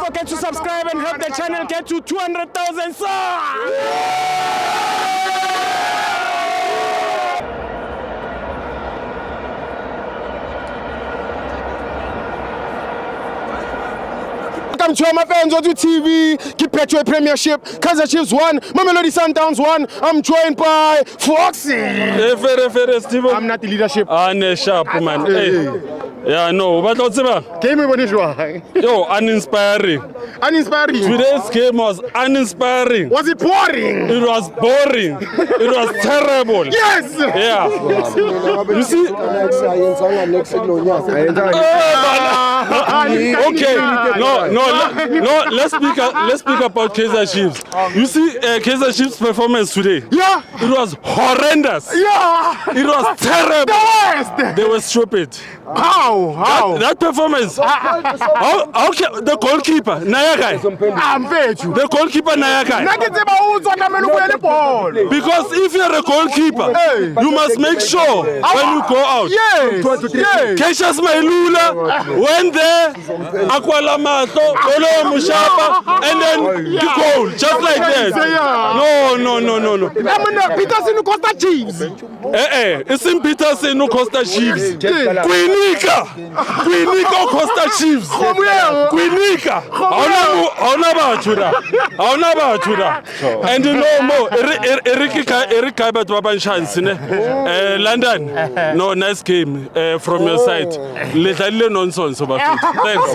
forget to subscribe and help the channel get to 200,000 subs. Welcome to my FANS Wethu TV. Capitec Premiership. Kaizer Chiefs won. Mamelodi Sundowns won. I'm joined by Foxy. Hey, Steve. I'm not the leadership. Sharp, man. Hey. Yeah, no. But what's about? Game bonjour. Yo, uninspiring. Uninspiring. Today's game was uninspiring. Was it boring? It was boring. It was terrible. Yes. Yeah. You see? Okay. No. Let's speak about Kaizer Chiefs. You see, Kaizer Chiefs' performance today. Yeah. It was horrendous. Yeah. It was terrible. The worst. They were stupid. How? That performance. How can the goalkeeper? Nayakai. I'm fed you. The goalkeeper Nayakai. Because if you're a goalkeeper, you must make sure when you go out. Yes. Cassius Mailula went there, Akwala Mato, Olo Mushaba, and then you goal. Just like that. No. Peterson Costa Chiefs. It's in Peterson no Costa Chiefs. Quinika Costa Chiefs. Quinika. Hauna bathuda. And you know more. Eric Kaiber Babanshan, London. No, nice game from your side. Little nonsense about it. Thanks.